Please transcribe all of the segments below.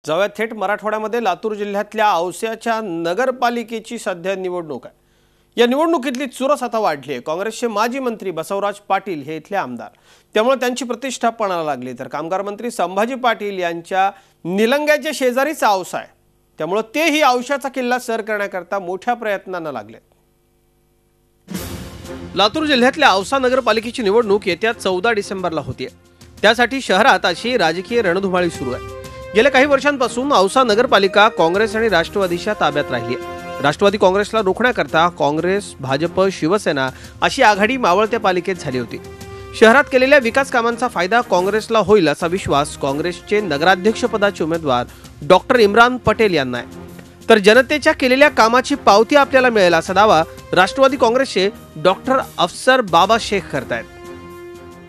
जाऊया थेट मराठवाड्यामध्ये लातूर जिल्ह्यातल्या औस्याच्या नगरपालिकेची सध्या निवडणूक आहे। या निवडणुकीतली चुरस आता वाढली आहे। काँग्रेसचे माजी मंत्री बसवराज पाटील हे इथले आमदार, त्यामुळे त्यांची प्रतिष्ठा पणाला लागली। तर कामगार मंत्री संभाजी पाटील यांच्या निलंग्याच्या शेजारीच औसा आहे, त्यामुळे तेही औशाचा किल्ला सर करण्याकरता मोठ्या प्रयत्नांना लागले। लातूर जिल्ह्यातल्या औसा नगरपालिकेची निवडणूक येत्या 14 डिसेंबरला होतीये। त्यासाठी शहरात अशी राजकीय रणधुमाळी सुरू आहे। गेल्या काही वर्षांपासून औसा नगरपालिका काँग्रेस आणि राष्ट्रवादीच्या ताब्यात राहिली आहे। राष्ट्रवादी काँग्रेसला रोखण्याकरता काँग्रेस, भाजप, शिवसेना अशी आघाडी मावळत्या पालिकेत झाली होती। शहरात केलेल्या विकास कामांचा फायदा काँग्रेसला होईल असा विश्वास काँग्रेसचे नगराध्यक्षपदाचे उमेदवार डॉक्टर इम्रान पटेल यांना आहे। तर जनतेच्या केलेल्या कामाची पावती आपल्याला मिळेल असा दावा राष्ट्रवादी काँग्रेसचे डॉक्टर अफसर बाबा शेख करतायत।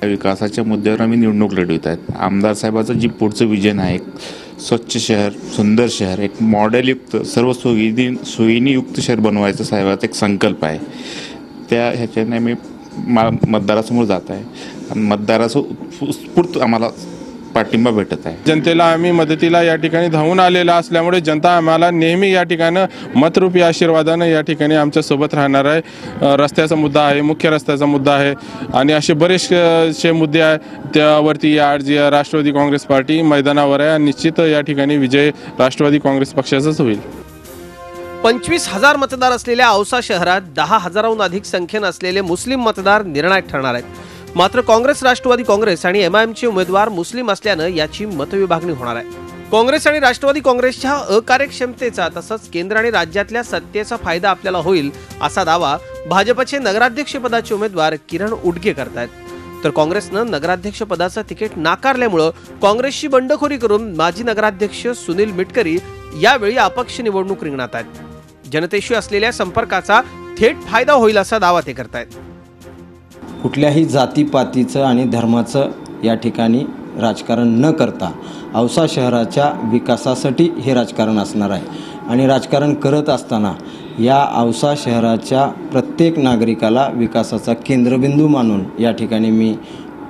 विकासाच्या मुद्द्यावर आम्ही निवडणूक लढवत आहेत। आमदार साहेबाचं जी पुढचं विजन आहे, स्वच्छ शहर, सुंदर शहर, एक मॉडेलयुक्त, सर्व सोयीनी युक्त शहर बनवायचं साहेबाचा एक संकल्प आहे। त्या ह्याच्याने मी मतदारासमोर जात आहे आणि मतदाराचं उत्स्फूर्त आम्हाला पाठिंबा भेटत आहे। जनतेला आम्ही मदतीला या ठिकाणी धावून आलेला असल्यामुळे जनता आम्हाला नेहमी या ठिकाणी मतरूपी आशीर्वादाने या ठिकाणी आमच्या सोबत राहणार आहे। रस्त्याचा मुद्दा आहे, मुख्य रस्त्याचा मुद्दा आहे आणि असे बरेचसे मुद्दे आहेत, त्यावरती आज राष्ट्रवादी काँग्रेस पार्टी मैदानावर आहे। निश्चित या ठिकाणी विजय राष्ट्रवादी काँग्रेस पक्षाचाच होईल। 25,000 मतदार असलेल्या औसा शहरात 10,000हून अधिक संख्येने असलेले मुस्लिम मतदार निर्णायक ठरणार आहेत। मात्र काँग्रेस, राष्ट्रवादी काँग्रेस आणि एमआयएमचे उमेदवार मुस्लिम असल्याने याची मतविभागणी होणार आहे। काँग्रेस आणि राष्ट्रवादी काँग्रेसच्या अकार्यक्षमतेचा तसंच केंद्र आणि राज्यातल्या सत्तेचा फायदा आपल्याला होईल असा दावा भाजपचे नगराध्यक्षपदाचे उमेदवार किरण उडगे करतायत। तर काँग्रेसनं नगराध्यक्षपदाचं तिकीट नाकारल्यामुळे काँग्रेसची बंडखोरी करून माजी नगराध्यक्ष सुनील मिटकरी यावेळी अपक्ष निवडणूक रिंगणात आहेत। जनतेशी असलेल्या संपर्काचा थेट फायदा होईल असा दावा ते करतायत। कुठल्याही जातीपातीचं आणि धर्माचं या ठिकाणी राजकारण न करता औसा शहराच्या विकासासाठी हे राजकारण असणार आहे आणि राजकारण करत असताना या औसा शहराच्या प्रत्येक नागरिकाला विकासाचा केंद्रबिंदू मानून या ठिकाणी मी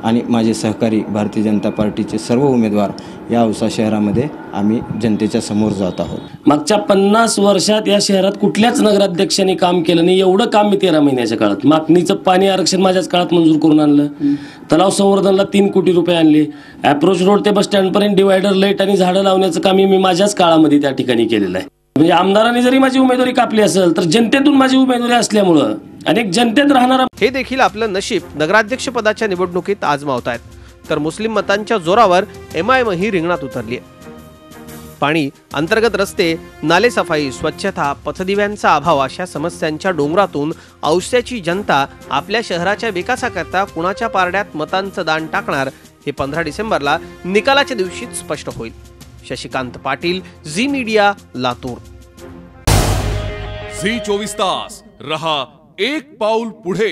आणि माझे सहकारी भारतीय जनता पार्टीचे सर्व उमेदवार या औसा शहरामध्ये आम्ही जनतेच्या समोर जात आहोत। मागच्या 50 वर्षात या शहरात कुठल्याच नगराध्यक्षांनी काम केलं नाही, एवढं काम मी 13 महिन्याच्या काळात। मागणीचं पाणी आरक्षण माझ्याच काळात मंजूर करून आणलं, तलाव संवर्धनला 3 कोटी रुपये आणले, अप्रोच रोड ते बस स्टँडपर्यंत डिवायडर, लाईट आणि झाडं लावण्याचं काम मी माझ्याच काळामध्ये त्या ठिकाणी केलेलं आहे। म्हणजे आमदारांनी जरी माझी उमेदवारी कापली असेल तर जनतेतून माझी उमेदवारी असल्यामुळं अनेक जनतेत राहणारा हे देखील आपलं नशीब नगराध्यक्ष पदाच्या निवडणुकीत आजमावतायत। तर मुस्लिम मतांच्या जोरावर एमआयएम ही रिंगणात उतरली आहे। पाणी, अंतर्गत रस्ते, नाले सफाई, स्वच्छता, पथदिव्यांचा अभाव अशा समस्यांच्या डोंगरातून औस्याची जनता आपल्या शहराच्या विकासाकरता कुणाच्या पारड्यात मतांचं दान टाकणार हे 15 डिसेंबरला निकालाच्या दिवशीच स्पष्ट होईल। शशिकांत पाटील, झी मीडिया, लातूर। झी 24 तास रहा एक पाऊल पुढे।